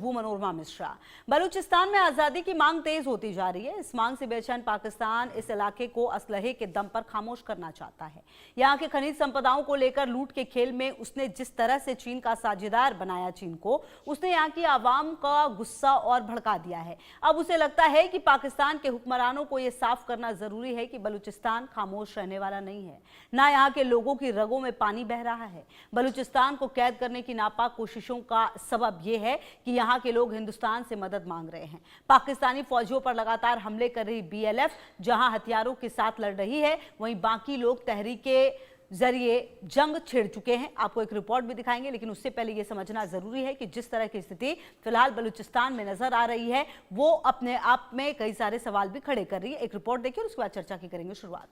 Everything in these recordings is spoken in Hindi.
खुशबू मनोरमा मिश्रा। बलूचिस्तान में आजादी की मांग तेज होती जा रही है। इस मांग से बेचैन पाकिस्तान इस इलाके को असलहे के दम पर खामोश करना चाहता है। यहाँ के खनिज संपदाओं को लेकर लूट के खेल में उसने जिस तरह से चीन का साझेदार बनाया चीन को, उसने यहाँ की आवाम का गुस्सा और भड़का दिया है। अब उसे लगता है कि पाकिस्तान के हुक्मरानों को यह साफ करना जरूरी है कि बलूचिस्तान खामोश रहने वाला नहीं है, ना यहाँ के लोगों की रगों में पानी बह रहा है। बलूचिस्तान को कैद करने की नापाक कोशिशों का सबब यह है कि यहाँ के लोग हिंदुस्तान से मदद मांग रहे हैं। पाकिस्तानी फौजियों पर लगातार हमले कर रही BLF जहां हथियारों के साथ लड़ रही है, वहीं बाकी लोग तहरीक के जरिए जंग छेड़ चुके हैं। आपको एक रिपोर्ट भी दिखाएंगे, लेकिन उससे पहले यह समझना जरूरी है कि जिस तरह की स्थिति फिलहाल बलूचिस्तान में नजर आ रही है, वो अपने आप में कई सारे सवाल भी खड़े कर रही है। एक रिपोर्ट देखिए और उसके बाद चर्चा की करेंगे शुरुआत।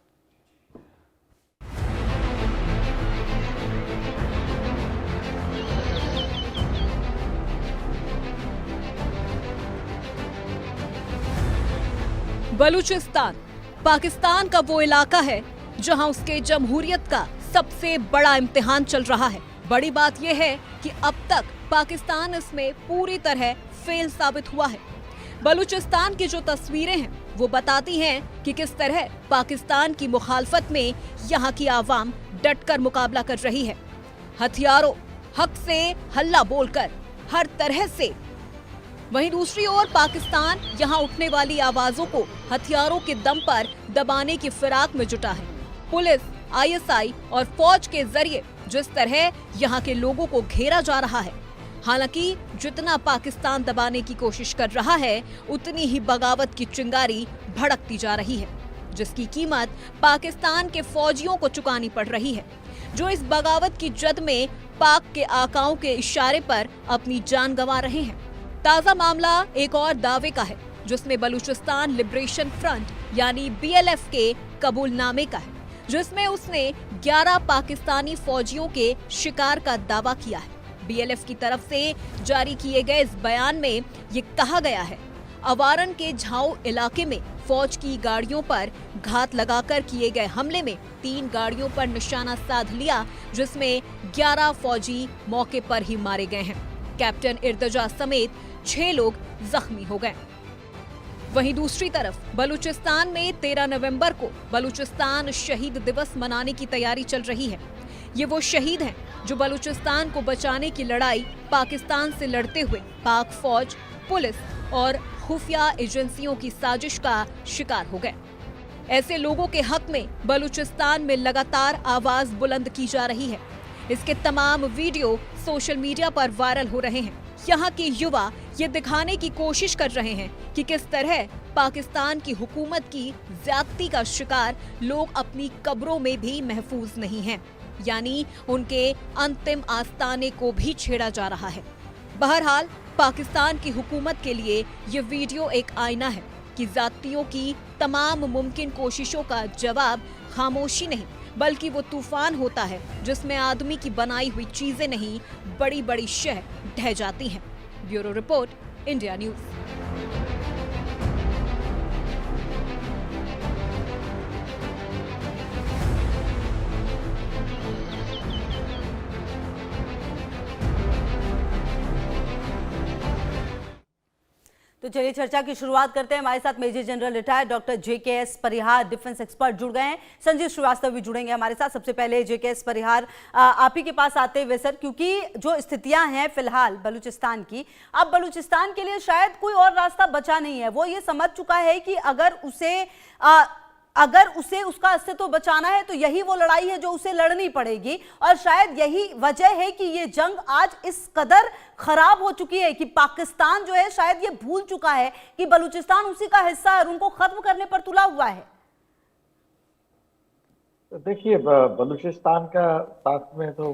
बलूचिस्तान पाकिस्तान का वो इलाका है जहां उसके जमहूरियत का सबसे बड़ा इम्तिहान चल रहा है। बड़ी बात यह है कि अब तक पाकिस्तान इसमें पूरी तरह फेल साबित हुआ है। बलूचिस्तान की जो तस्वीरें हैं वो बताती हैं कि किस तरह पाकिस्तान की मुखालफत में यहाँ की आवाम डटकर मुकाबला कर रही है, हथियारों हक से हल्ला बोलकर हर तरह से। वहीं दूसरी ओर पाकिस्तान यहाँ उठने वाली आवाजों को हथियारों के दम पर दबाने की फिराक में जुटा है। पुलिस, ISI और फौज के जरिए जिस तरह यहाँ के लोगों को घेरा जा रहा है, हालांकि जितना पाकिस्तान दबाने की कोशिश कर रहा है, उतनी ही बगावत की चिंगारी भड़कती जा रही है, जिसकी कीमत पाकिस्तान के फौजियों को चुकानी पड़ रही है, जो इस बगावत की जद में पाक के आकाओं के इशारे पर अपनी जान गंवा रहे हैं। ताजा मामला एक और दावे का है, जिसमें बलूचिस्तान लिबरेशन फ्रंट यानी BLF के कबूलनामे का है, जिसमें उसने 11 पाकिस्तानी फौजियों के शिकार का दावा किया है। BLF की तरफ से जारी किए गए इस बयान में ये कहा गया है, अवारन के झाऊ इलाके में फौज की गाड़ियों पर घात लगाकर किए गए हमले में 3 गाड़ियों पर निशाना साध लिया, जिसमें 11 फौजी मौके पर ही मारे गए हैं। कैप्टन इर्तजा समेत 6 लोग जख्मी हो गए। वहीं दूसरी तरफ बलूचिस्तान में 13 नवंबर को बलूचिस्तान शहीद दिवस मनाने की तैयारी चल रही है। ये वो शहीद हैं जो बलूचिस्तान को बचाने की लड़ाई पाकिस्तान से लड़ते हुए पाक फौज, पुलिस और खुफिया एजेंसियों की साजिश का शिकार हो गए। ऐसे लोगों के हक में बलूचिस्तान में लगातार आवाज बुलंद की जा रही है। इसके तमाम वीडियो सोशल मीडिया पर वायरल हो रहे हैं। यहाँ के युवा ये दिखाने की कोशिश कर रहे हैं कि किस तरह पाकिस्तान की हुकूमत की ज्यादती का शिकार लोग अपनी कब्रों में भी महफूज नहीं हैं, यानी उनके अंतिम आस्ताने को भी छेड़ा जा रहा है। बहरहाल पाकिस्तान की हुकूमत के लिए ये वीडियो एक आईना है कि ज्यादतियों की तमाम मुमकिन कोशिशों का जवाब खामोशी नहीं, बल्कि वो तूफान होता है जिसमें आदमी की बनाई हुई चीजें नहीं, बड़ी बड़ी शह ढह जाती हैं। Bureau report, India news. तो चलिए चर्चा की शुरुआत करते हैं। हमारे साथ major general retired doctor JKS Parihar defence expert जुड़ गए हैं। संजीव श्रीवास्तव भी जुड़ेंगे हमारे साथ। सबसे पहले JKS परिहार, आप ही के पास आते हुए सर, क्योंकि जो स्थितियां हैं फिलहाल बलूचिस्तान की, अब बलूचिस्तान के लिए शायद कोई और रास्ता बचा नहीं है। वो ये समझ चुका है कि अगर उसे उसका अस्तित्व बचाना है तो यही वो लड़ाई है जो उसे लड़नी पड़ेगी, और शायद यही वजह है कि ये जंग आज इस कदर खराब हो चुकी है कि पाकिस्तान जो है शायद ये भूल चुका है कि बलूचिस्तान उसी का हिस्सा है और उनको खत्म करने पर तुला हुआ है। देखिए, बलूचिस्तान का साथ में तो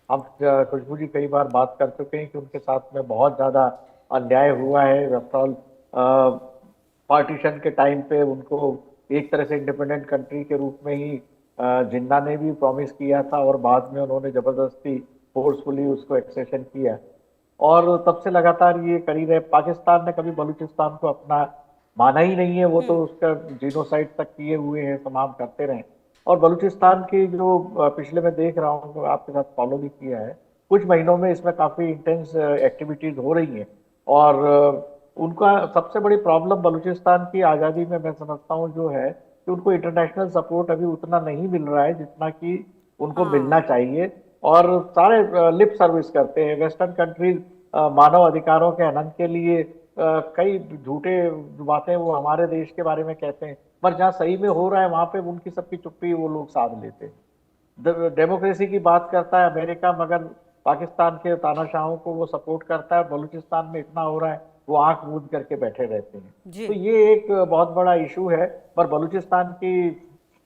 हम खुशबू जी कई बार बात कर चुके हैं कि उनके साथ में बहुत ज्यादा अन्याय हुआ है। आफ्टर पार्टीशन के टाइम पे उनको एक तरह से इंडिपेंडेंट कंट्री के रूप में ही जिन्ना ने भी प्रॉमिस किया था, और बाद में उन्होंने जबरदस्ती फोर्सफुली उसको एक्सेशन किया, और तब से लगातार ये कर ही रहे। पाकिस्तान ने कभी बलूचिस्तान को अपना माना ही नहीं है, वो तो उसका जीनोसाइड तक किए हुए हैं, तमाम करते रहे। और बलूचिस्तान की जो पिछले मैं देख रहा हूँ, आपके साथ फॉलो भी किया है, कुछ महीनों में इसमें काफी इंटेंस एक्टिविटीज हो रही हैं, और उनका सबसे बड़ी प्रॉब्लम बलूचिस्तान की आज़ादी में मैं समझता हूँ जो है कि उनको इंटरनेशनल सपोर्ट अभी उतना नहीं मिल रहा है जितना कि उनको मिलना चाहिए। और सारे लिप सर्विस करते हैं वेस्टर्न कंट्रीज मानव अधिकारों के हनन के लिए कई झूठे बातें वो हमारे देश के बारे में कहते हैं, पर जहाँ सही में हो रहा है वहां पे उनकी सबकी चुप्पी वो लोग साध लेते हैं। डेमोक्रेसी की बात करता है अमेरिका, मगर पाकिस्तान के तानाशाहों को वो सपोर्ट करता है। बलूचिस्तान में इतना हो रहा है वो आंख मूंद करके बैठे रहते हैं। तो ये एक बहुत बड़ा इशू है, पर बलूचिस्तान की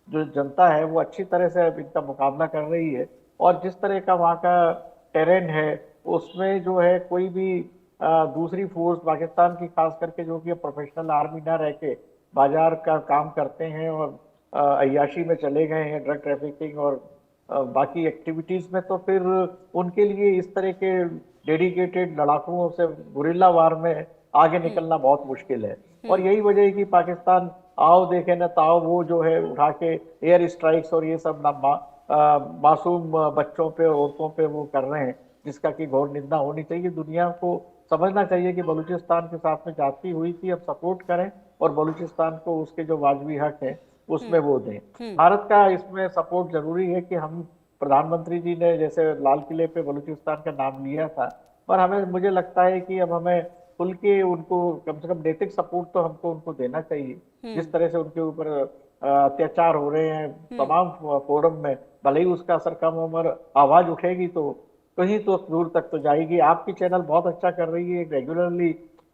जो जनता है वो अच्छी तरह से इनका मुकाबला कर रही है। और जिस तरह का वहाँ का टेरेन है उसमें जो है कोई भी दूसरी फोर्स पाकिस्तान की खास करके जो कि प्रोफेशनल आर्मी ना रह के बाजार का काम करते हैं और अय्याशी में चले गए हैं, ड्रग ट्रैफिकिंग और बाकी एक्टिविटीज में, तो फिर उनके लिए इस तरह के डेडिकेटेड लड़ाकुओं से गुरिल्ला वार में आगे निकलना बहुत मुश्किल है। और यही वजह है कि पाकिस्तान आओ देखे न ताओ वो जो है उठा के एयर स्ट्राइक्स और ये सब मासूम बच्चों पे औरतों पे वो कर रहे हैं, जिसका कि घोर निंदा होनी चाहिए। दुनिया को समझना चाहिए कि बलूचिस्तान के साथ में जाती हुई थी, अब सपोर्ट करें और बलूचिस्तान को उसके जो वाजबी हक है उसमें वो दें। भारत का इसमें सपोर्ट जरूरी है कि हम प्रधानमंत्री जी ने जैसे लाल किले पे बलूचिस्तान का नाम लिया था, पर हमें मुझे लगता है कि अब हमें खुल के उनको कम से कम नैतिक सपोर्ट तो हमको उनको देना चाहिए। जिस तरह से उनके ऊपर अत्याचार हो रहे हैं तमाम फोरम में, भले ही उसका असर कम हो मगर आवाज उठेगी तो कहीं तो दूर तक तो जाएगी। आपकी चैनल बहुत अच्छा कर रही है, रेगुलरली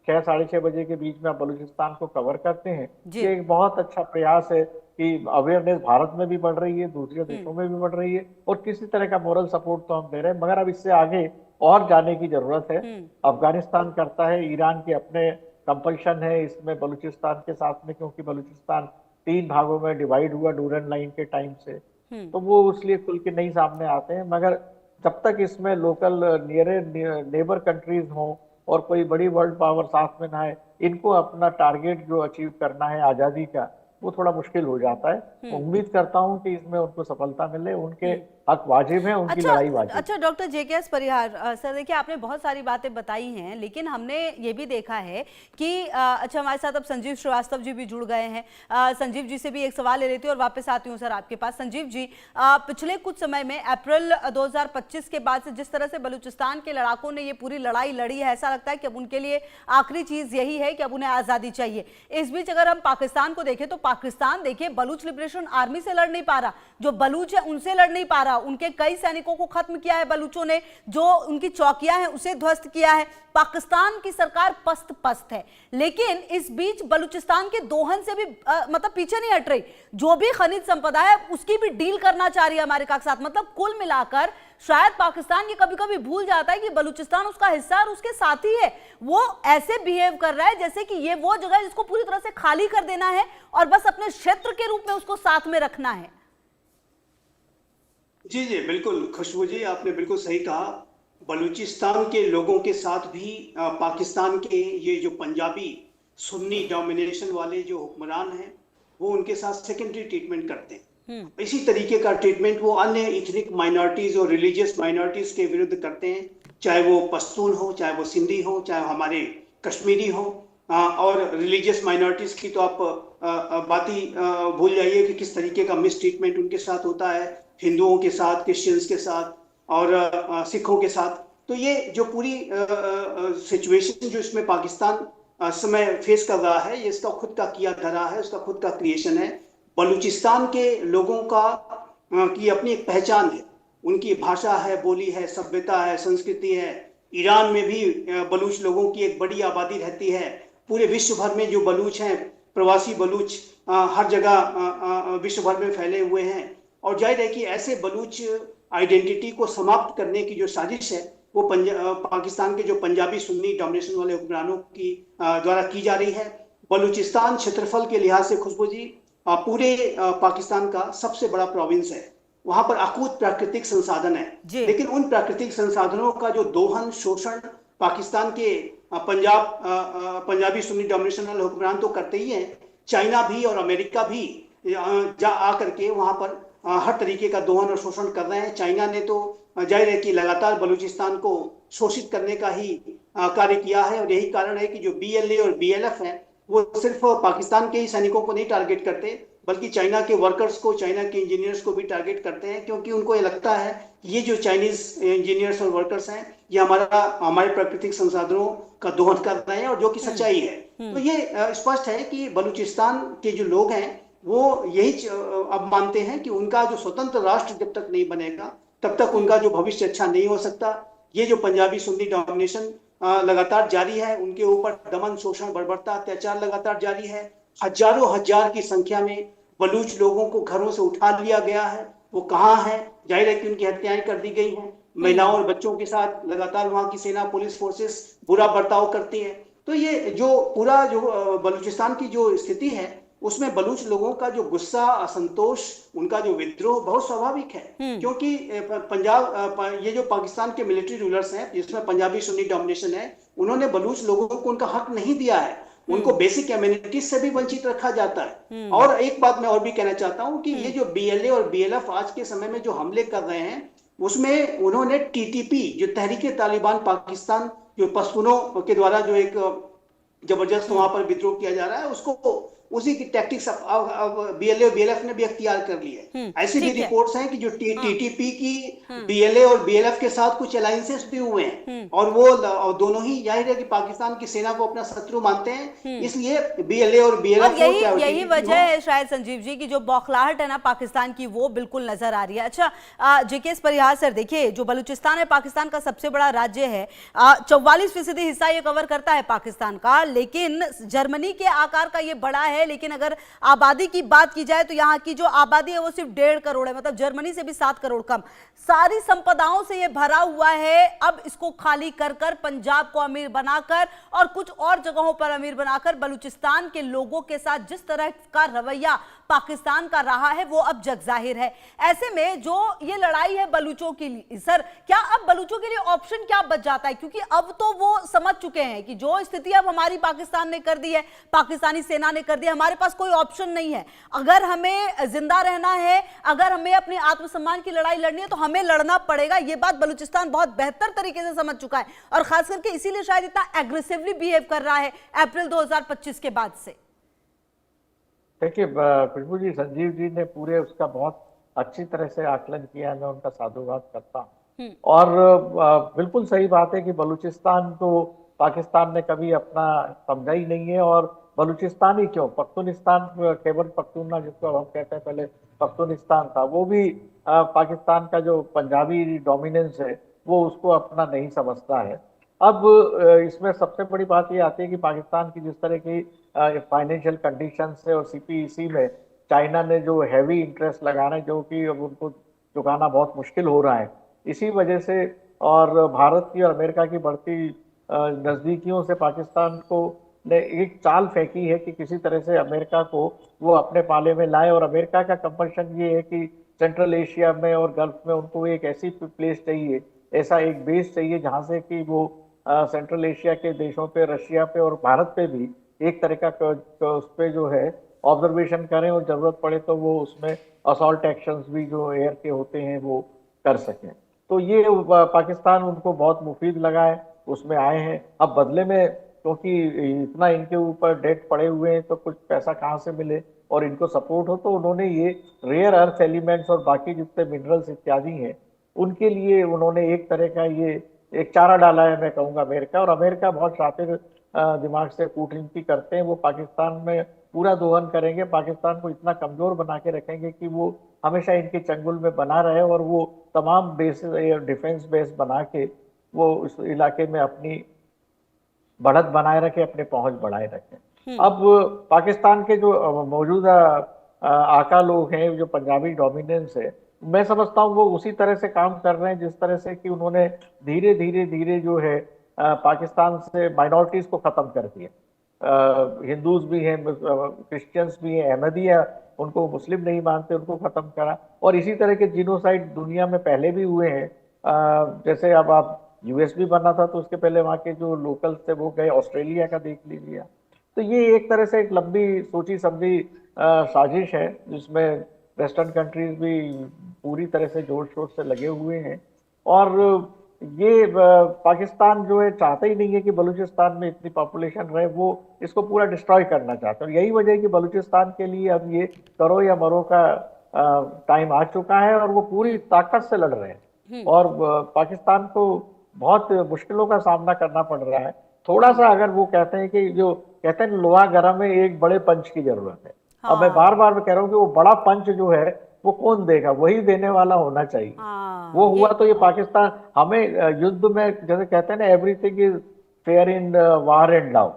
6 साढ़े 6 बजे के बीच में आप बलूचिस्तान को कवर करते हैं। ये एक बहुत अच्छा प्रयास है कि अवेयरनेस भारत में भी बढ़ रही है, दूसरे देशों में भी बढ़ रही है, और किसी तरह का मोरल सपोर्ट तो हम दे रहे हैं, मगर अब इससे आगे और जाने की जरूरत है। अफगानिस्तान करता है, ईरान के अपने कंपल्शन है इसमें बलूचिस्तान के साथ में, क्योंकि बलूचिस्तान 3 भागों में डिवाइड हुआ डूरन लाइन के टाइम से, तो वो इसलिए खुल के नहीं सामने आते हैं। मगर जब तक इसमें लोकल नेबर कंट्रीज हों और कोई बड़ी वर्ल्ड पावर साथ में ना है, इनको अपना टारगेट जो अचीव करना है आजादी का वो थोड़ा मुश्किल हो जाता है। उम्मीद करता हूं कि इसमें उनको सफलता मिले, उनके हक वाजिब है, उनकी लड़ाई वाजिब। अच्छा डॉक्टर JKS परिहार सर, देखिए आपने बहुत सारी बातें बताई हैं, लेकिन हमने ये भी देखा है कि अच्छा हमारे साथ अब संजीव श्रीवास्तव जी भी जुड़ गए हैं। संजीव जी से भी एक सवाल ले लेती हूँ और वापस आती हूँ सर आपके पास। संजीव जी, पिछले कुछ समय में अप्रैल 2025 के बाद से जिस तरह से बलूचिस्तान के लड़ाकों ने ये पूरी लड़ाई लड़ी है, ऐसा लगता है कि अब उनके लिए आखिरी चीज यही है कि अब उन्हें आजादी चाहिए। इस बीच अगर हम पाकिस्तान को देखें तो पाकिस्तान देखिए बलूच लिबरेशन आर्मी से लड़ नहीं पा रहा, जो बलूच है उनसे लड़ नहीं पा रहा, उनके कई सैनिकों को खत्म किया है बलूचों ने, जो उनकी चौकियां हैं उसे ध्वस्त किया है। पाकिस्तान की सरकार पस्त पस्त है, लेकिन इस बीच बलूचिस्तान के दोहन से भी मतलब पीछे नहीं हट रही। जो भी खनिज संपदा है उसकी भी डील करना चाह रही है अमेरिका के साथ। मतलब कुल मिलाकर शायद पाकिस्तान ये कभी कभी भूल जाता है कि बलूचिस्तान उसका हिस्सा और उसके साथी है। वो ऐसे बिहेव कर रहा है जैसे कि ये वो जगह है जिसको पूरी तरह से खाली कर देना है और बस अपने क्षेत्र के रूप में उसको साथ में रखना है। जी जी बिल्कुल खुशबू जी, आपने बिल्कुल सही कहा। बलूचिस्तान के लोगों के साथ भी पाकिस्तान के ये जो पंजाबी सुन्नी डोमिनेशन वाले जो हुक्मरान हैं वो उनके साथ सेकेंडरी ट्रीटमेंट करते हैं। इसी तरीके का ट्रीटमेंट वो अन्य इथनिक माइनॉरिटीज और रिलीजियस माइनॉरिटीज के विरुद्ध करते हैं, चाहे वो पश्तून हो, चाहे वो सिंधी हो, चाहे हमारे कश्मीरी हो। और रिलीजियस माइनॉरिटीज की तो आप बात ही भूल जाइए कि किस तरीके का मिस ट्रीटमेंट उनके साथ होता है, हिंदुओं के साथ, क्रिश्चियंस के साथ और सिखों के साथ। तो ये जो पूरी सिचुएशन जो इसमें पाकिस्तान समय फेस कर रहा है, ये इसका खुद का किया धरा है, उसका खुद का क्रिएशन है। बलूचिस्तान के लोगों का की अपनी एक पहचान है, उनकी भाषा है, बोली है, सभ्यता है, संस्कृति है। ईरान में भी बलूच लोगों की एक बड़ी आबादी रहती है। पूरे विश्व भर में जो बलूच हैं, प्रवासी बलूच हर जगह विश्व भर में फैले हुए हैं। और जाहिर है कि ऐसे बलूच आइडेंटिटी को समाप्त करने की जो साजिश है वो पाकिस्तान के जो पंजाबी सुन्नी डोमिनेशन वाले हुक्मरानों की द्वारा की जा रही है। बलूचिस्तान क्षेत्रफल के लिहाज से खुशबू जी पूरे पाकिस्तान का सबसे बड़ा प्रोविंस है। वहां पर अकूत प्राकृतिक संसाधन है, लेकिन उन प्राकृतिक संसाधनों का जो दोहन शोषण पाकिस्तान के पंजाबी सुन्नी डोमिनेशन वाले हुक्मरान तो करते ही हैं। चाइना भी और अमेरिका भी जा आकर के वहां पर हर तरीके का दोहन और शोषण कर रहे हैं। चाइना ने तो जाहिर है कि लगातार बलूचिस्तान को शोषित करने का ही कार्य किया है। और यही कारण है कि जो BLA और BLF है वो सिर्फ पाकिस्तान के ही सैनिकों को नहीं टारगेट करते, बल्कि चाइना के वर्कर्स को, चाइना के इंजीनियर्स को भी टारगेट करते हैं, क्योंकि उनको ये लगता है कि ये जो चाइनीज इंजीनियर्स और वर्कर्स हैं ये हमारे प्राकृतिक संसाधनों का दोहन कर रहे हैं, और जो कि सच्चाई है। तो ये स्पष्ट है कि बलूचिस्तान के जो लोग हैं वो यही अब मानते हैं कि उनका जो स्वतंत्र राष्ट्र जब तक नहीं बनेगा तब तक उनका जो भविष्य अच्छा नहीं हो सकता। ये जो पंजाबी सुन्नी डोमिनेशन लगातार जारी है, उनके ऊपर दमन, शोषण, बर्बरता, अत्याचार लगातार जारी है। हजारों हजार की संख्या में बलूच लोगों को घरों से उठा लिया गया है। वो कहाँ है? जाहिर है कि उनकी हत्याएं कर दी गई हैं। महिलाओं और बच्चों के साथ लगातार वहां की सेना, पुलिस फोर्सेस बुरा बर्ताव करती है। तो ये जो पूरा जो बलूचिस्तान की जो स्थिति है उसमें बलूच लोगों का जो गुस्सा, असंतोष, उनका जो विद्रोह बहुत स्वाभाविक है, क्योंकि ये जो पाकिस्तान के मिलिट्री रूलर्स हैं जिसमें पंजाबी सुन्नी डोमिनेशन है, उन्होंने बलूच लोगों को उनका हक नहीं दिया है। उनको बेसिक एमिनिटीज से भी वंचित रखा जाता है। और एक बात मैं और भी कहना चाहता हूं कि ये जो BLA और BLF आज के समय में जो हमले कर रहे हैं उसमें उन्होंने TTP, जो तहरीके तालिबान पाकिस्तान, जो पश्तूनों के द्वारा जो एक जबरदस्त वहां पर विद्रोह किया जा रहा है, उसको उसी की टैक्टिक्स अब BLA और BLF ने भी अख्तियार कर ली है। ऐसी भी रिपोर्ट्स हैं कि जो TTP की BLA और BLF के साथ कुछ अलायंसेस भी हुए हैं, और वो दोनों ही जाहिर है कि पाकिस्तान की सेना को अपना शत्रु मानते हैं, इसलिए BLA और BLF यही वजह है शायद संजीव जी की जो बौखलाहट है ना पाकिस्तान की, वो बिल्कुल नजर आ रही है। अच्छा, JKS परिहार सर, देखिए जो बलूचिस्तान है पाकिस्तान का सबसे बड़ा राज्य है, 44% हिस्सा ये कवर करता है पाकिस्तान का, लेकिन जर्मनी के आकार का ये बड़ा है, लेकिन अगर आबादी की बात की जाए तो यहाँ की जो आबादी है वो सिर्फ 1.5 करोड़ है, मतलब जर्मनी से भी 7 करोड़ कम। सारी संपदाओं से ये भरा हुआ है। अब इसको खाली कर कर पंजाब को अमीर बनाकर और कुछ और जगहों पर अमीर बनाकर बलूचिस्तान के लोगों के साथ जिस तरह का रवैया पाकिस्तान का रहा है वो अब जग जाहिर है। ऐसे में जो ये लड़ाई है बलूचों के लिए, सर क्या अब बलूचों के लिए ऑप्शन क्या बच जाता है? क्योंकि अब तो वो समझ चुके हैं कि जो स्थिति अब हमारी पाकिस्तान ने कर दी है, पाकिस्तानी सेना ने कर दी, हमारे पास कोई ऑप्शन नहीं है। अगर हमें जिंदा रहना है, अगर हमें अपने आत्मसम्मान की लड़ाई लड़नी है तो हमें लड़ना पड़ेगा। ये बात बलूचिस्तान बहुत बेहतर तरीके से समझ चुका है और खास करके इसीलिए शायद इतना एग्रेसिवली बिहेव कर रहा है अप्रैल 2025 के बाद से। देखिए खुशबू जी, संजीव जी ने पूरे उसका बहुत अच्छी तरह से आकलन किया, मैं उनका साधुवाद करता हूँ। और बिल्कुल सही बात है कि बलूचिस्तान तो पाकिस्तान ने कभी अपना समझा ही नहीं है, और बलूचिस्तान ही क्यों, पख्तूनिस्तान, खैबर पख्तूनख्वा जिसको हम कहते हैं, पहले पख्तूनिस्तान था, वो भी पाकिस्तान का जो पंजाबी डोमिनेंस है वो उसको अपना नहीं समझता है। अब इसमें सबसे बड़ी बात ये आती है कि पाकिस्तान की जिस तरह की फाइनेंशियल कंडीशन है और CPEC में चाइना ने जो हैवी इंटरेस्ट लगाना है, जो कि अब उनको चुकाना बहुत मुश्किल हो रहा है, इसी वजह से, और भारत की और अमेरिका की बढ़ती नज़दीकियों से पाकिस्तान को ने एक चाल फेंकी है कि किसी तरह से अमेरिका को वो अपने पाले में लाए। और अमेरिका का कंपल्शन ये है कि सेंट्रल एशिया में और गल्फ में उनको एक ऐसी प्लेस चाहिए, ऐसा एक बेस चाहिए जहाँ से कि वो सेंट्रल एशिया के देशों पे, रशिया पे और भारत पे भी एक तरह का उस पर जो है ऑब्जर्वेशन करें, और जरूरत पड़े तो वो उसमें असॉल्ट एक्शंस भी जो एयर के होते हैं वो कर सकें। तो ये पाकिस्तान उनको बहुत मुफीद लगा है, उसमें आए हैं। अब बदले में क्योंकि इतना इनके ऊपर डेट पड़े हुए हैं तो कुछ पैसा कहाँ से मिले और इनको सपोर्ट हो, तो उन्होंने ये रेयर अर्थ एलिमेंट्स और बाकी जितने मिनरल्स इत्यादि हैं उनके लिए उन्होंने एक तरह का ये एक चारा डाला है, मैं कहूँगा अमेरिका। और अमेरिका बहुत शातिर दिमाग से कूटनीति करते हैं, वो पाकिस्तान में पूरा दोहन करेंगे, पाकिस्तान को इतना कमजोर बना के रखेंगे कि वो हमेशा इनके चंगुल में बना रहे, और वो तमाम बेस, डिफेंस बेस बना के वो उस इलाके में अपनी बढ़त बनाए रखे, अपने पहुंच बढ़ाए रखें। अब पाकिस्तान के जो मौजूदा आका लोग हैं, जो पंजाबी डोमिनेंस है, मैं समझता हूँ वो उसी तरह से काम कर रहे हैं जिस तरह से कि उन्होंने धीरे धीरे जो है पाकिस्तान से माइनॉरिटीज को खत्म कर दिया। हिंदूज भी हैं, क्रिश्चियंस भी हैं, अहमदिया, उनको मुस्लिम नहीं मानते, उनको खत्म करा। और इसी तरह के जीनोसाइड दुनिया में पहले भी हुए हैं। जैसे अब आप US भी बना था तो उसके पहले वहाँ के जो लोकल्स थे वो गए, ऑस्ट्रेलिया का देख लीजिए। तो ये एक तरह से एक लंबी सोची समझी साजिश है जिसमें वेस्टर्न कंट्रीज भी पूरी तरह से जोर शोर से लगे हुए हैं। और ये पाकिस्तान जो है चाहता ही नहीं है कि बलूचिस्तान में इतनी पॉपुलेशन रहे, वो इसको पूरा डिस्ट्रॉय करना चाहता है। और यही वजह है कि बलूचिस्तान के लिए अब ये करो या मरो का टाइम आ चुका है और वो पूरी ताकत से लड़ रहे हैं और पाकिस्तान को बहुत मुश्किलों का सामना करना पड़ रहा है। थोड़ा सा अगर वो कहते हैं कि जो कहते हैं लोहा गर्म है, एक बड़े पंच की जरूरत है। अब मैं बार बार कह रहा हूँ कि वो बड़ा पंच जो है वो कौन देगा, वही देने वाला होना चाहिए। वो हुआ तो ये पाकिस्तान हमें युद्ध में जैसे कहते हैं ना, everything is fair in war and love.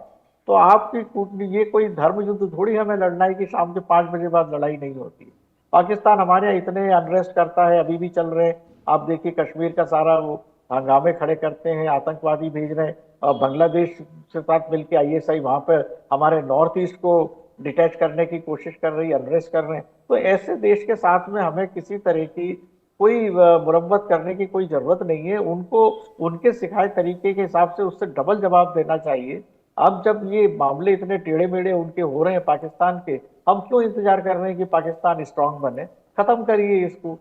तो आपकी ये कोई धर्म युद्ध थोड़ी हमें लड़ना है कि शाम के 5 बजे बाद लड़ाई नहीं होती। पाकिस्तान हमारे यहाँ इतने अनरेस्ट करता है, अभी भी चल रहे हैं। आप देखिए कश्मीर का सारा वो हंगामे खड़े करते हैं, आतंकवादी भेज रहे हैं, और बांग्लादेश के साथ मिलकर ISI वहां पर हमारे नॉर्थ ईस्ट को डिटैच करने की कोशिश कर रही है, अनरेस्ट कर रहे हैं। तो ऐसे देश के साथ में हमें किसी तरह की कोई मुरम्मत करने की कोई जरूरत नहीं है। उनको उनके सिखाए तरीके के हिसाब से उससे डबल जवाब देना चाहिए। अब जब ये मामले इतने टेढ़े मेढ़े उनके हो रहे हैं पाकिस्तान के, हम क्यों इंतजार कर रहे हैं कि पाकिस्तान स्ट्रांग बने? खत्म करिए इसको।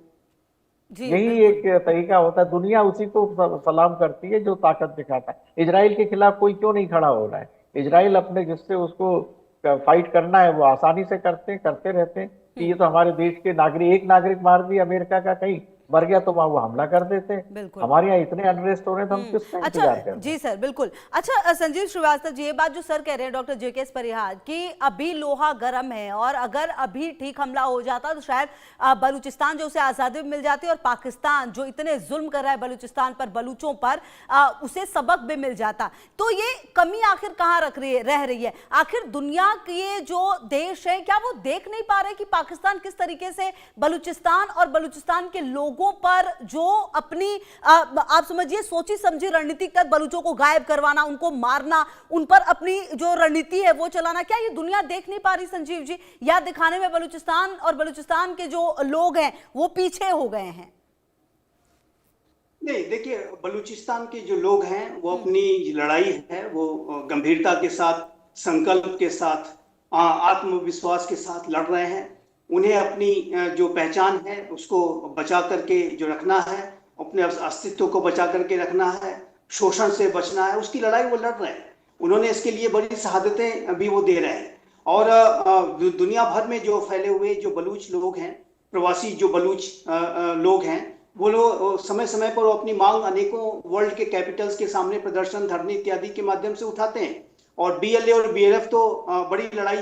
यही एक तरीका होता है। दुनिया उसी को सलाम करती है जो ताकत दिखाता है। इजराइल के खिलाफ कोई क्यों नहीं खड़ा हो रहा है? इजराइल अपने जिससे उसको फाइट करना है वो आसानी से करते रहते हैं कि ये तो हमारे देश के नागरिक, एक नागरिक मार दिया अमेरिका का, कहीं मर गया तो वहां वो हमला कर देते हैं। हमारे यहाँ इतने अनरेस्ट हो रहे हैं तो हम किसका इंतजार कर रहे हैं? जी सर, बिल्कुल। अच्छा संजीव श्रीवास्तव जी, ये बात जो सर कह रहे हैं डॉक्टर JKS परिहार कि अभी लोहा गर्म है और अगर अभी ठीक हमला हो जाता तो शायद बलूचिस्तान जो उसे आजादी मिल जाती और पाकिस्तान जो इतने जुल्म कर रहा है बलूचिस्तान पर, बलूचों पर, उसे सबक भी मिल जाता। तो ये कमी आखिर कहाँ रह रही है? आखिर दुनिया के जो देश है क्या वो देख नहीं पा रहे कि पाकिस्तान किस तरीके से बलूचिस्तान और बलूचिस्तान के लोगों पर जो अपनी आप समझिए सोची समझी रणनीति कर बलूचों को गायब करवाना, उनको मारना, उन पर अपनी जो रणनीति है वो चलाना, क्या ये दुनिया देख नहीं पा रही संजीव जी? या दिखाने में बलूचिस्तान और बलूचिस्तान के जो लोग हैं वो पीछे हो गए हैं? नहीं, देखिए, बलूचिस्तान के जो लोग हैं वो अपनी लड़ाई है वो गंभीरता के साथ, संकल्प के साथ, आत्मविश्वास के साथ लड़ रहे हैं। उन्हें अपनी जो पहचान है उसको बचा करके जो रखना है, अपने अस्तित्व को बचा करके रखना है, शोषण से बचना है, उसकी लड़ाई वो लड़ रहे हैं। उन्होंने इसके लिए बड़ी शहादतें भी वो दे रहे हैं। और दुनिया भर में जो फैले हुए जो बलूच लोग हैं, प्रवासी जो बलूच लोग हैं, वो लोग समय समय पर वो अपनी मांग अनेकों वर्ल्ड के कैपिटल्स के सामने प्रदर्शन, धरने इत्यादि के माध्यम से उठाते हैं। और BLA और BLF तो बड़ी लड़ाई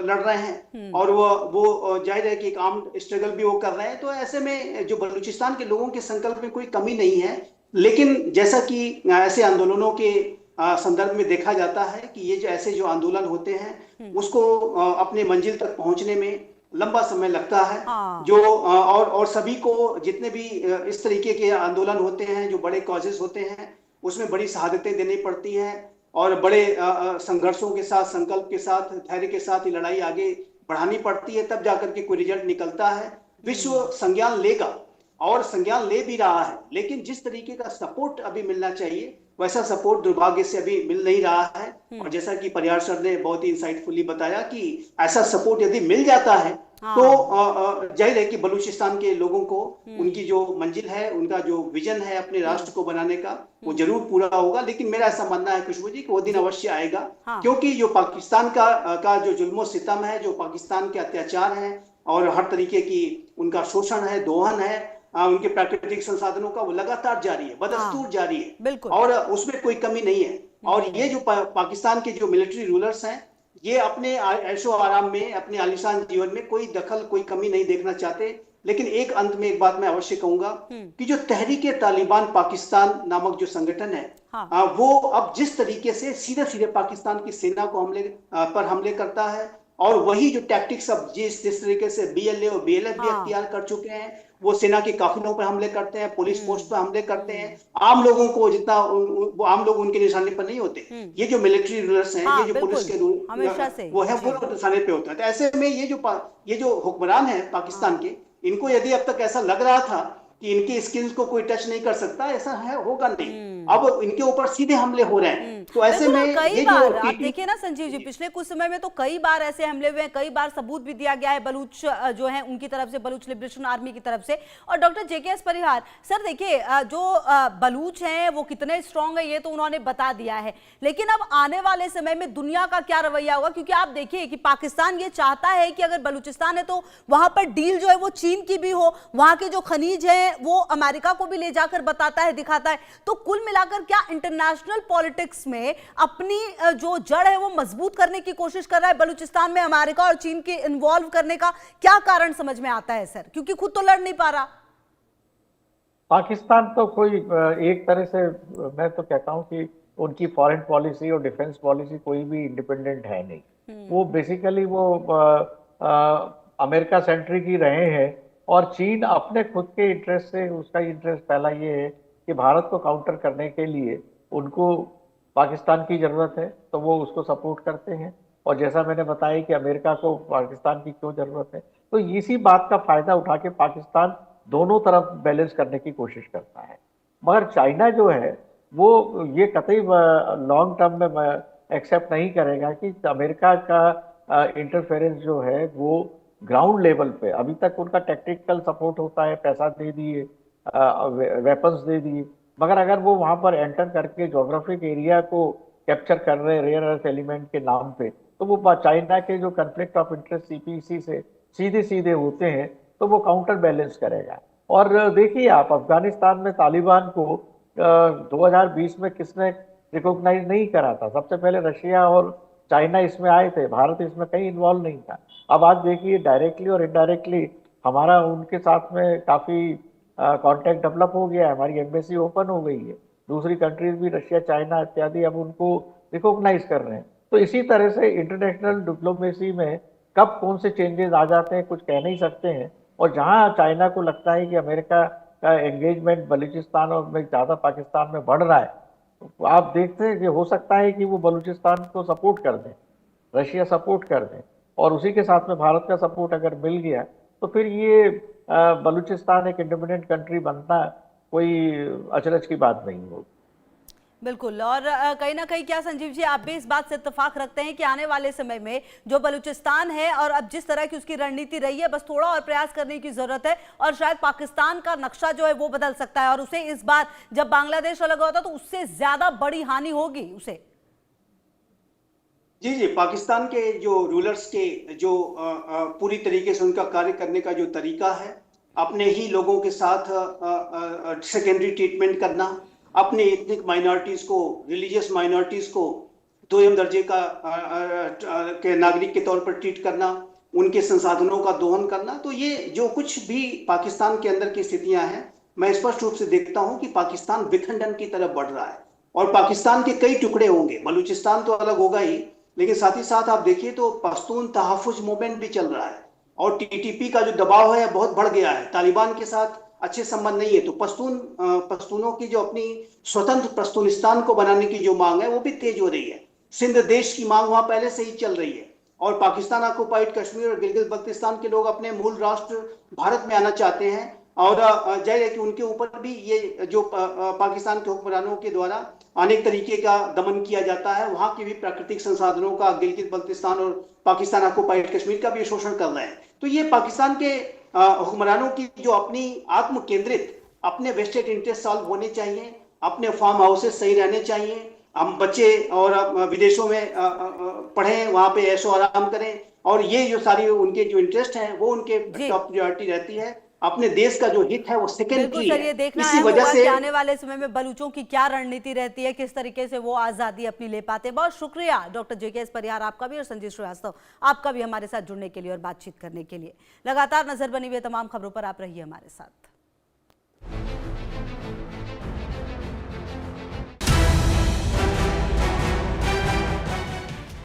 लड़ रहे हैं और वो जाहिर है कि एक आर्म्ड स्ट्रगल भी वो कर रहे हैं। तो ऐसे में जो बलूचिस्तान के लोगों के संकल्प में कोई कमी नहीं है। लेकिन जैसा कि ऐसे आंदोलनों के संदर्भ में देखा जाता है कि ये जो ऐसे जो आंदोलन होते हैं उसको अपने मंजिल तक पहुंचने में लंबा समय लगता है। जो और सभी को जितने भी इस तरीके के आंदोलन होते हैं, जो बड़े कॉजेस होते हैं, उसमें बड़ी शहादतें देनी पड़ती हैं और बड़े संघर्षों के साथ, संकल्प के साथ, धैर्य के साथ ये लड़ाई आगे बढ़ानी पड़ती है, तब जाकर के कोई रिजल्ट निकलता है। विश्व संज्ञान लेगा और संज्ञान ले भी रहा है, लेकिन जिस तरीके का सपोर्ट अभी मिलना चाहिए वैसा सपोर्ट दुर्भाग्य से अभी मिल नहीं रहा है। और जैसा कि परिहार सर ने बहुत ही इंसाइटफुली बताया कि ऐसा सपोर्ट यदि मिल जाता है तो जाहिर है कि बलूचिस्तान के लोगों को उनकी जो मंजिल है, उनका जो विजन है अपने राष्ट्र को बनाने का, वो जरूर पूरा होगा। लेकिन मेरा ऐसा मानना है खुशबू जी कि वो दिन अवश्य आएगा। क्योंकि जो पाकिस्तान का जो जुल्मो सितम है, जो पाकिस्तान के अत्याचार है और हर तरीके की उनका शोषण है, दोहन है, उनके प्राकृतिक संसाधनों का, वो लगातार जारी है, बदस्तूर जारी है और उसमें कोई कमी नहीं है। और ये जो पाकिस्तान के जो मिलिट्री रूलर्स हैं, ये अपने ऐशो आराम में, अपने आलिशान जीवन में कोई दखल, कोई कमी नहीं देखना चाहते। लेकिन एक अंत में एक बात मैं अवश्य कहूंगा कि जो तहरीक तालिबान पाकिस्तान नामक जो संगठन है, वो अब जिस तरीके से सीधे सीधे पाकिस्तान की सेना को हमले करता है, और वही जो टैक्टिक्स अब जिस तरीके से BLA और BLF भी अख्तियार कर चुके हैं, वो सेना के काफिलों पर हमले करते हैं, पुलिस पोस्ट पर हमले करते हैं, आम लोगों को जितना आम लोग उनके निशाने पर नहीं होते। ये जो मिलिट्री रूलर्स हैं, ये जो पुलिस के रूल वो है, वो निशाने पे होते हैं। तो ऐसे में ये जो हुक्मरान है पाकिस्तान के, इनको यदि अब तक ऐसा लग रहा था कि इनकी स्किल्स को कोई टच नहीं कर सकता, ऐसा है होगा नहीं। अब इनके ऊपर सीधे हमले हो रहे हैं। तो ऐसे में कई ये बार जो आप देखिए ना संजीव जी, पिछले कुछ समय में तो कई बार ऐसे हमले हुए हैं, कई बार सबूत भी दिया गया है बलूच जो है उनकी तरफ से, बलूच लिबरेशन आर्मी की तरफ से। और डॉक्टर जेकेएस परिहार सर, देखिए जो बलूच हैं वो कितने स्ट्रांग है ये तो उन्होंने बता दिया है, लेकिन अब आने वाले समय में दुनिया का क्या रवैया होगा? क्योंकि आप देखिए कि पाकिस्तान ये चाहता है कि अगर बलूचिस्तान है तो वहां पर डील जो है वो चीन की भी हो, वहां के जो खनिज है वो अमेरिका को भी ले जाकर बताता है, दिखाता है। तो कुल मिलाकर क्या इंटरनेशनल पॉलिटिक्स में अपनी जो जड़ है वो मजबूत करने की कोशिश कर रहा है बलूचिस्तान में अमेरिका और चीन के इन्वॉल्व करने का? क्या कारण समझ में आता है सर, क्योंकि खुद तो लड़ नहीं पा रहा? पाकिस्तान तो कोई एक तरह से, मैं तो कहता हूं कि उनकी फॉरेन पॉलिसी और डिफेंस पॉलिसी कोई भी इंडिपेंडेंट है नहीं। वो बेसिकली वो अमेरिका सेंट्रिक ही रहे हैं, और चीन अपने खुद के इंटरेस्ट से, उसका इंटरेस्ट पहला ये है कि भारत को काउंटर करने के लिए उनको पाकिस्तान की जरूरत है, तो वो उसको सपोर्ट करते हैं। और जैसा मैंने बताया कि अमेरिका को पाकिस्तान की क्यों जरूरत है, तो इसी बात का फायदा उठा के पाकिस्तान दोनों तरफ बैलेंस करने की कोशिश करता है। मगर चाइना जो है वो ये कतई लॉन्ग टर्म में एक्सेप्ट नहीं करेगा कि अमेरिका का इंटरफेरेंस जो है वो ग्राउंड लेवल पे, अभी तक उनका टेक्निकल सपोर्ट होता है, पैसा दे दिए, वेपन्स दे दिए, मगर अगर वो वहां पर एंटर करके ज्योग्राफिक एरिया को कैप्चर कर रहे रेयर अर्थ एलिमेंट के नाम पे, तो वो चाइना के जो कन्फ्लिक्ट ऑफ इंटरेस्ट सीपीसी से सीधे सीधे होते हैं, तो वो काउंटर बैलेंस करेगा। और देखिए आप, अफगानिस्तान में तालिबान को 2020 में किसने रिकॉग्नाइज नहीं करा था? सबसे पहले रशिया और चाइना इसमें आए थे, भारत इसमें कहीं इन्वॉल्व नहीं था। अब आज देखिए डायरेक्टली और इनडायरेक्टली हमारा उनके साथ में काफ़ी कांटेक्ट डेवलप हो गया है, हमारी एम्बेसी ओपन हो गई है, दूसरी कंट्रीज भी रशिया चाइना इत्यादि अब उनको रिकॉग्नाइज कर रहे हैं। तो इसी तरह से इंटरनेशनल डिप्लोमेसी में कब कौन से चेंजेस आ जाते हैं कुछ कह नहीं सकते हैं। और जहां चाइना को लगता है कि अमेरिका का एंगेजमेंट बलूचिस्तान और में ज़्यादा पाकिस्तान में बढ़ रहा है, तो आप देखते हैं कि हो सकता है कि वो बलूचिस्तान को सपोर्ट कर दें, रशिया सपोर्ट कर दें, और उसी के साथ में भारत का सपोर्ट अगर मिल गया तो फिर ये बलूचिस्तान एक इंडिपेंडेंट कंट्री बनना कोई अचरज की बात नहीं होगी। बिल्कुल। और कहीं ना कहीं क्या संजीव जी, आप भी इस बात से इत्तेफाक रखते हैं कि आने वाले समय में जो बलूचिस्तान है और अब जिस तरह की उसकी रणनीति रही है, बस थोड़ा और प्रयास करने की जरूरत है और शायद पाकिस्तान का नक्शा जो है वो बदल सकता है और उसे इस बार जब बांग्लादेश अलग होता तो उससे ज्यादा बड़ी हानि होगी उसे? जी जी, पाकिस्तान के जो रूलर्स के जो पूरी तरीके से उनका कार्य करने का जो तरीका है, अपने ही लोगों के साथ सेकेंडरी ट्रीटमेंट करना, अपने एथनिक माइनॉरिटीज को, रिलीजियस माइनॉरिटीज को दोयम दर्जे का के नागरिक के तौर पर ट्रीट करना, उनके संसाधनों का दोहन करना, तो ये जो कुछ भी पाकिस्तान के अंदर की स्थितियां हैं, मैं स्पष्ट रूप से देखता हूं कि पाकिस्तान विखंडन की तरफ बढ़ रहा है और पाकिस्तान के कई टुकड़े होंगे। बलूचिस्तान तो अलग होगा ही, लेकिन साथ ही साथ आप देखिए तो पश्तून तहफ़्फ़ुज़ मूवमेंट भी चल रहा है और टीटीपी का जो दबाव है बहुत बढ़ गया है। तालिबान के साथ अच्छे संबंध नहीं है, तो पश्तूनों की जो अपनी स्वतंत्र पश्तूनिस्तान को बनाने की जो मांग है वो भी तेज हो रही है। सिंध देश की मांग वहां पहले से ही चल रही है और पाकिस्तान ऑक्युपाइड कश्मीर और गिलगित बल्तिस्तान के लोग अपने मूल राष्ट्र भारत में आना चाहते हैं और जाहिर है कि उनके ऊपर भी ये जो पाकिस्तान के हुक्मरानों के द्वारा अनेक तरीके का दमन किया जाता है, वहां के भी प्राकृतिक संसाधनों का गिलगित बल्तिस्तान और पाकिस्तान ऑक्युपाइड कश्मीर का भी शोषण कर रहे हैं। तो ये पाकिस्तान के हुक्मरानों की जो अपनी आत्म केंद्रित अपने वेस्टेड इंटरेस्ट सॉल्व होने चाहिए, अपने फार्म हाउसेस सही रहने चाहिए, हम बच्चे और विदेशों में पढ़ें, वहां पे ऐशो आराम करें, और ये जो सारी उनके जो इंटरेस्ट हैं वो उनके टॉप प्रायोरिटी रहती है। अपने देश का जो हित है वो सेकेंडरी है। इसी वजह से आने वाले समय में बलूचों की क्या रणनीति रहती है, किस तरीके से वो आजादी अपनी ले पाते हैं। बहुत शुक्रिया डॉक्टर जेकेएस परिहार आपका भी और संजीव श्रीवास्तव आपका भी हमारे साथ जुड़ने के लिए और बातचीत करने के लिए। लगातार नजर बनी हुई तमाम खबरों पर आप रहिए हमारे साथ।